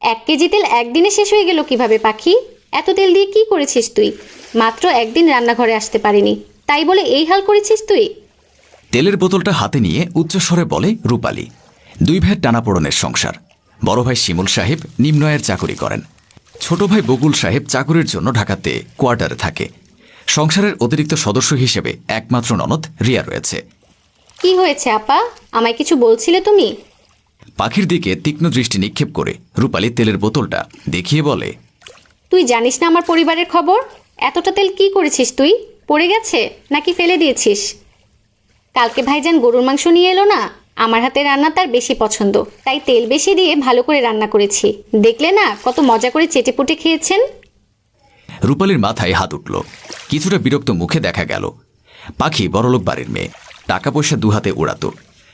1 KG তেল একদিনে শেষ হয়ে গেল কিভাবে পাখি? এত তেল দিয়ে কি করেছিস তুই? মাত্র একদিন রান্নাঘরে আসতে পারিনি, তাই বলে এই হাল করেছিস তুই? তেলের বোতলটা হাতে নিয়ে উচ্চস্বরে বলে রূপালী। 2 ভাইয়ের টানাপোড়নের সংসার। বড় ভাই শিমুল সাহেব নিম্ন আয়ের চাকুরি করেন। ছোট ভাই বকুল সাহেব চাকুরির জন্য ঢাকাতে কোয়ার্টারে থাকে। সংসারের অতিরিক্ত সদস্য হিসেবে একমাত্র ননদ রিয়া রয়েছে। কি হয়েছে আপা, আমায় কিছু বলছিলে তুমি? পাখির দিকে তীক্ষ্ণ দৃষ্টি নিক্ষেপ করে রূপালী তেলের বোতলটা দেখিয়ে বলে, তুই জানিস না আমার পরিবারের খবর? এতটা তেল কি করেছিস তুই? পড়ে গেছে নাকি ফেলে দিয়েছিস? কালকে ভাইজান গরুর মাংস নিয়ে এলো না, আমার হাতে রান্না তার বেশি পছন্দ, তাই তেল বেশি দিয়ে ভালো করে রান্না করেছি। দেখলে না কত মজা করে চেটেপুটে খেয়েছেন। রূপালীর মাথায় হাত উঠল। কিছুটা বিরক্ত মুখে দেখা গেল। পাখি বড়লোক বাড়ির মেয়ে, টাকা পয়সা দুহাতে উড়াতো।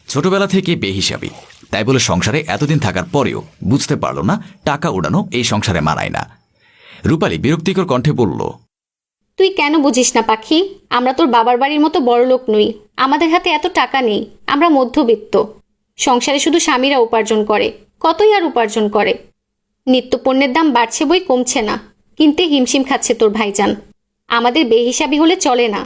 ছোটবেলা থেকে বেহিসাবি, তাই বলে সংসারে এতদিন থাকার পরেও বুঝতে পারল না টাকা উড়ানো এই সংসারে মানায় না। রূপালী বিরক্তিকর কণ্ঠে বলল, তুই কেন বুঝিস না পাখি? আমরা তোর বাবার বাড়ির মতো বড় লোক নই, আমাদের হাতে এত টাকা নেই, আমরা মধ্যবিত্ত। সংসারে শুধু স্বামীরা উপার্জন করে, কতই আর উপার্জন করে। নিত্যপণ্যের দাম বাড়ছে বই কমছে না, কিনতে হিমশিম খাচ্ছে তোর ভাইজান। আমাদের বেহিসাবি হলে চলে না।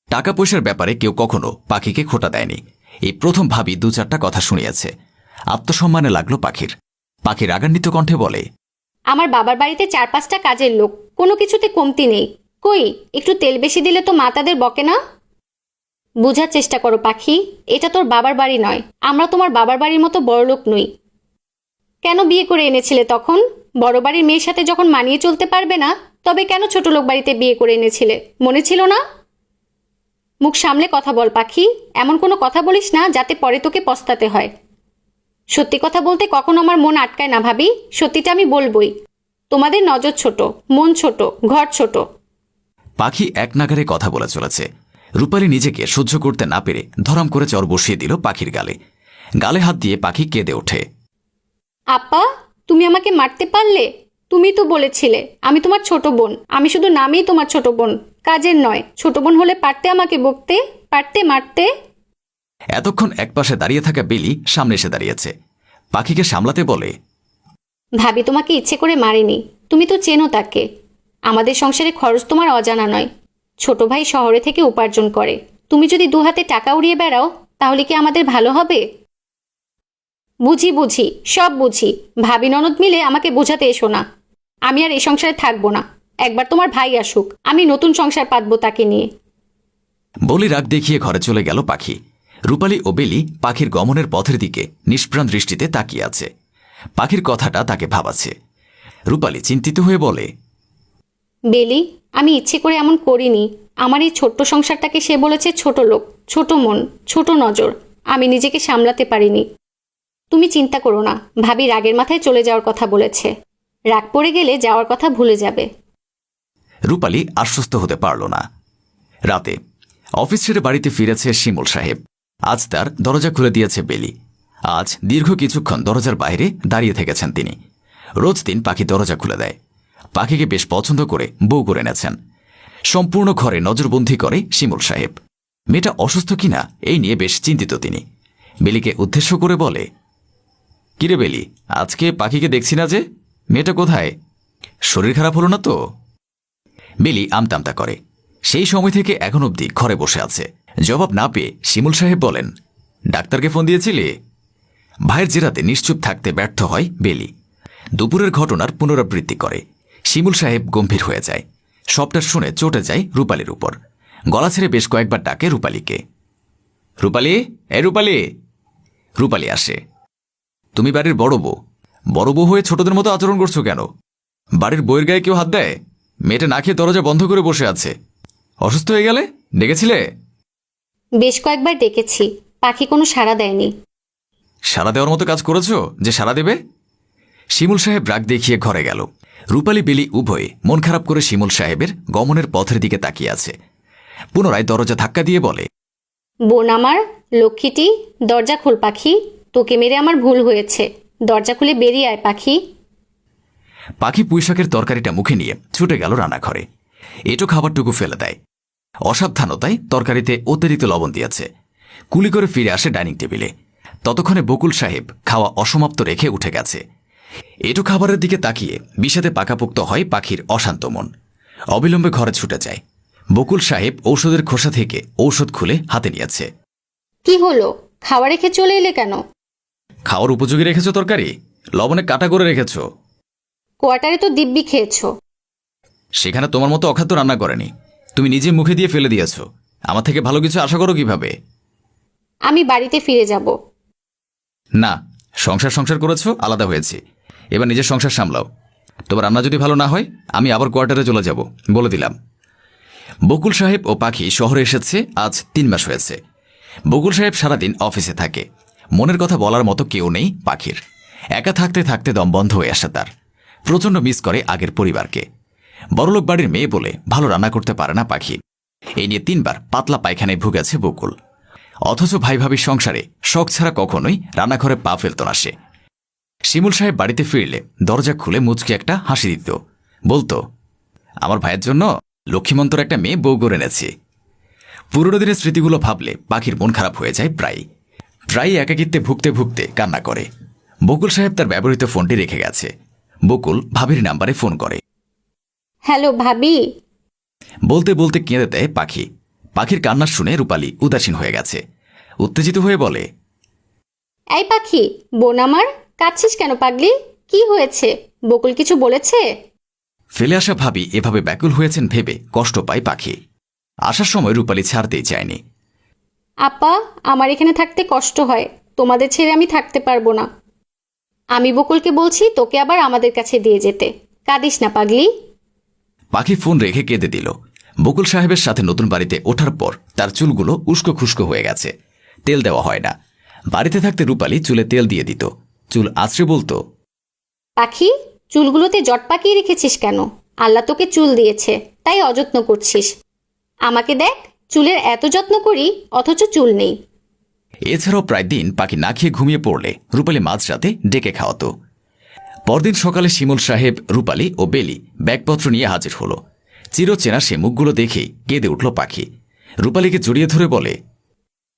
টাকা পয়সার ব্যাপারে কেউ কখনো পাখিকে খোটা দেয়নি। এই প্রথম ভাবি 2-4টা কথা শুনিয়েছে। আত্মসম্মানে লাগলো পাখির। পাখি রাগান্বিত কণ্ঠে বলে, আমার বাবার বাড়িতে 4-5টা কাজের লোক, কোনো কিছুতে কমতি নেই। কই একটু তেল বেশি দিলে তো মা তাদের বকে না? বোঝার চেষ্টা করো পাখি, এটা তোর বাবার বাড়ি নয়। আমরা তোমার বাবার বাড়ির মতো বড়লোক নই। কেন বিয়ে করে এনেছিলে তখন? বড় বাড়ির মেয়ের সাথে যখন মানিয়ে চলতে পারবে না, তবে কেন ছোট লোক বাড়িতে বিয়ে করে এনেছিলে? মনে ছিল না? মুখ সামলে কথা বল পাখি, এমন কোনো কথা বলিস না যাতে পরে তোকে পস্তাতে হয়। সত্যি কথা বলতে কখনো আমার মন আটকায় না ভাবি, সত্যিটা আমি বলবই। তোমাদের নজর ছোট, মন ছোট, ঘর ছোট। পাখি এক নাগারে কথা বলে চলেছে। রূপালী নিজেকে সহ্য করতে না পেরে ধরাম করে চর বসিয়ে দিল পাখির গালে। গালে হাত দিয়ে পাখি কেঁদে ওঠে। আপা, তুমি আমাকে মারতে পারলে? তুমি তো বলেছিলে আমি তোমার ছোট বোন। আমি শুধু নামেই তোমার ছোট বোন, কাজের নয়। ছোট বোন হলে পারতে আমাকে বকতে, পারতে মারতে। এতক্ষণ একপাশে দাঁড়িয়ে থাকা বেলি সামনে এসে দাঁড়িয়েছে। পাখিকে সামলাতে বলে, ভাবি তোমাকে ইচ্ছে করে মারেনি, তুমি তো চেনো তাকে। আমাদের সংসারে খরচ তোমার অজানা নয়। ছোট ভাই শহরে থেকে উপার্জন করে, তুমি যদি 2 হাতে টাকা উড়িয়ে বেড়াও, তাহলে কি আমাদের ভালো হবে? বুঝি বুঝি, সব বুঝি। ভাবি ননদ মিলে আমাকে বোঝাতে এসো না। আমি আর এই সংসারে থাকবো না। একবার তোমার ভাই আসুক, আমি নতুন সংসার পাতবো তাকে নিয়ে। বলি রাগ দেখিয়ে ঘরে চলে গেল পাখি। রূপালী ও বেলি পাখির গমনের পথের দিকে নিষ্প্রাণ দৃষ্টিতে তাকিয়ে আছে। পাখির কথাটা তাকে ভাবাচ্ছে। রূপালী চিন্তিত হয়ে বলে, বেলি, আমি ইচ্ছে করে এমন করিনি। আমার এই ছোট্ট সংসারটাকে সে বলেছে ছোট লোক, ছোট মন, ছোট নজর। আমি নিজেকে সামলাতে পারিনি। তুমি চিন্তা করো না, ভাবি রাগের মাথায় চলে যাওয়ার কথা বলেছে। রাগ পড়ে গেলে যাওয়ার কথা ভুলে যাবে। রূপালী আশ্বস্ত হতে পারল না। রাতে অফিস ছেড়ে বাড়িতে ফিরেছে শিমুল সাহেব। আজ তার দরজা খুলে দিয়েছে বেলি। আজ দীর্ঘ কিছুক্ষণ দরজার বাইরে দাঁড়িয়ে থেকেছেন তিনি। রোজ দিন পাখি দরজা খুলে দেয়। পাখিকে বেশ পছন্দ করে বউ করে এনেছেন। সম্পূর্ণ ঘরে নজরবন্দি করে শিমুল সাহেব। মেয়েটা অসুস্থ কিনা এই নিয়ে বেশ চিন্তিত তিনি। বেলিকে উদ্দেশ্য করে বলে, কিরে বেলি, আজকে পাখিকে দেখছি না যে? মেয়েটা কোথায়? শরীর খারাপ হলো না তো? বেলি আমতামতা করে। সেই সময় থেকে এখন অবধি ঘরে বসে আছে। জবাব না পেয়ে শিমুল সাহেব বলেন, ডাক্তারকে ফোন দিয়েছিলে? ভাইয়ের জেরাতে নিশ্চুপ থাকতে ব্যর্থ হয় বেলি। দুপুরের ঘটনার পুনরাবৃত্তি করে। শিমুল সাহেব গম্ভীর হয়ে যায়। সবটা শুনে চটে যায় রূপালীর উপর। গলা ছেড়ে বেশ কয়েকবার ডাকে রূপালীকে। রূপালী, এ রূপালী। রূপালী আসে। তুমি বাড়ির বড় বউ, বড় বউ হয়ে ছোটদের মতো আচরণ করছো কেন? বাড়ির বইয়ের গায়ে কেউ হাত দেয়? মেয়েটা না খেয়ে দরজা বন্ধ করে বসে আছে। অসুস্থ হয়ে গেলে ডেকেছিলে? বেশ কয়েকবার ডেকেছি, পাখি কোনো সাড়া দেয়নি। সাড়া দেওয়ার মতো কাজ করেছো যে সাড়া দেবে? শিমুল সাহেব রাগ দেখিয়ে ঘরে গেল। রূপালী বেলি উভয়ে মন খারাপ করে শিমুল সাহেবের গমনের পথের দিকে তাকিয়ে আছে। পুনরায় দরজা ধাক্কা দিয়ে বলে, বোন আমার, লক্ষ্মীটি, দরজা খোল পাখি। তোকে মেরে আমার ভুল হয়েছে, দরজা খুলে বেরিয়ে আয় পাখি। পাখি পুঁইশাকের তরকারিটা মুখে নিয়ে ছুটে গেল রান্নাঘরে। এটো খাবারটুকু ফেলে দেয়। অসাবধানতায় তরকারিতে অতিরিক্ত লবণ দিয়েছে। কুলি করে ফিরে আসে ডাইনিং টেবিলে। ততক্ষণে বকুল সাহেব খাওয়া অসমাপ্ত রেখে উঠে গেছে। এটু খাবারের দিকে তাকিয়ে বিষাদে পাকাপোক্ত হয় পাখির অশান্ত মন। অবিলম্বে ঘরে ছুটে যায়। বকুল সাহেব ঔষধের খোসা থেকে ঔষধ খুলে হাতে নিয়েছে। কি হলো, খাওয়া রেখে চলে এলে কেন? খাওয়ার উপযোগী রেখেছ তরকারি, লবণে কাটা করে রেখেছ। কোয়ার্টারে তো দিব্যি খেয়েছ। সেখানে তোমার মতো অখাদ্য রান্না করেনি, তুমি নিজে মুখে দিয়ে ফেলে দিয়েছ। আমার থেকে ভালো কিছু আশা করো কিভাবে? আমি বাড়িতে ফিরে যাব। না, সংসার করেছো, আলাদা হয়েছে, এবার নিজের সংসার সামলাও। তোমার রান্না যদি ভালো না হয় আমি আবার কোয়ার্টারে চলে যাব, বলে দিলাম। বকুল সাহেব ও পাখি শহরে এসেছে আজ 3 মাস হয়েছে। বকুল সাহেব সারাদিন অফিসে থাকে। মনের কথা বলার মতো কেউ নেই পাখির। একা থাকতে থাকতে দম বন্ধ হয়ে আসে তার। প্রচণ্ড মিস করে আগের পরিবারকে। বড়লোক বাড়ির মেয়ে বলে ভালো রান্না করতে পারে না পাখি। এই নিয়ে 3 বার পাতলা পায়খানায় ভুগেছে বকুল। অথচ ভাই ভাবির সংসারে শখ ছাড়া কখনোই রান্নাঘরে পা ফেলত না সে। শিমুল সাহেব বাড়িতে ফিরলে দরজা খুলে মুচকে একটা হাসি দিত। বলতো, আমার ভাইয়ের জন্য লক্ষ্মীমন্তর একটা মেয়ে বউ করে এনেছি। পুরনো দিনের স্মৃতিগুলো ভাবলে পাখির মন খারাপ হয়ে যায় প্রায় একাকিত্বে ভুগতে ভুগতে কান্না করে। বকুল সাহেব তার ব্যবহৃত ফোনটি রেখে গেছে। বকুল ভাবির নাম্বারে ফোন করে। হ্যালো ভাবি। বলতে বলতে কেঁদে দেয় পাখি। পাখির কান্না শুনে রূপালী উদাসীন হয়ে গেছে। উত্তেজিত হয়ে বলে, এই পাখি, বোন আমার, কাঁদছিস কেন পাগলি? কি হয়েছে? বকুল কিছু বলেছে? ফেলে আসা ভাবি এভাবে ব্যাকুল হয়েছেন ভেবে কষ্ট পায় পাখি। আসার সময় রূপালী ছাড়তেই চায়নি। আপা, আমার এখানে থাকতে কষ্ট হয়, তোমাদের ছেড়ে আমি থাকতে পারবো না। আমি বকুলকে বলছি তোকে আবার আমাদের কাছে দিয়ে যেতে। কাঁদিস না পাগলি। পাখি ফোন রেখে কেঁদে দিল। বকুল সাহেবের সাথে নতুন বাড়িতে ওঠার পর তার চুলগুলো উস্কো খুস্কো হয়ে গেছে। তেল দেওয়া হয় না। বাড়িতে থাকতে রূপালী চুলে তেল দিয়ে দিত। চুল আঁচড়ে বলতো, পাখি, চুলগুলোতে জট পাকিয়ে রেখেছিস কেন? আল্লাহ তোকে চুল দিয়েছে, তাই অযত্ন করছিস। আমাকে দেখ, চুলের এত যত্ন করি অথচ চুল নেই। এছাড়াও প্রায় দিন পাখি না খেয়ে ঘুমিয়ে পড়লে রূপালী মাঝরাতে ডেকে খাওয়াতো। পরদিন সকালে শিমুল সাহেব, রূপালী ও বেলি ব্যাগপত্র নিয়ে হাজির হলো। চিরচেনা সে মুখগুলো দেখেই কেঁদে উঠল পাখি। রূপালীকে জড়িয়ে ধরে বলে,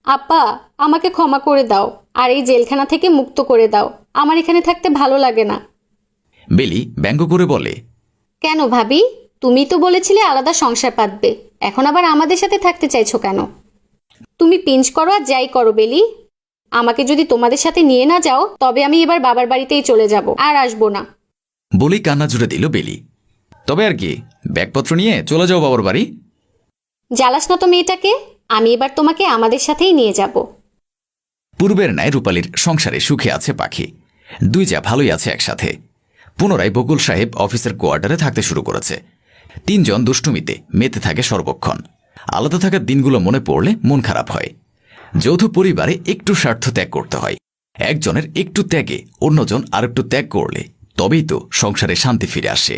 আপা, আমাকে ক্ষমা করে দাও, আর এই জেলখানা থেকে মুক্ত করে দাও। আমার এখানে থাকতে ভালো লাগে না। বেলি ব্যঙ্গ করে বলে, কেন ভাবি? তুমি তো বলেছিলে আলাদা সংসার পাতবে, এখন আবার আমাদের সাথে থাকতে চাইছো কেন? তুমি পিঞ্চ করো আর যাই করো বেলি, আমাকে যদি তোমাদের সাথে নিয়ে না যাও তবে আমি এবার বাবার বাড়িতেই চলে যাব, আর আসবো না। বলেই কান্না জুড়ে দিল বেলি। তবে আর কি, ব্যাগপত্র নিয়ে চলে যাও বাবার বাড়ি। জ্বালাস না তো মেয়েটাকে, আমি এবার তোমাকে আমাদের সাথেই নিয়ে যাব। পূর্বের ন্যায় রূপালীর সংসারে সুখে আছে পাখি। 2 যা ভালোই আছে একসাথে। পুনরায় বকুল সাহেব অফিসের কোয়ার্টারে থাকতে শুরু করেছে। 3 জন দুষ্টুমিতে মেতে থাকে সর্বক্ষণ। আলাদা থাকার দিনগুলো মনে পড়লে মন খারাপ হয়। যৌথ পরিবারে একটু স্বার্থ ত্যাগ করতে হয়। একজনের একটু ত্যাগে অন্যজন আরেকটু ত্যাগ করলে তবেই তো সংসারে শান্তি ফিরে আসে।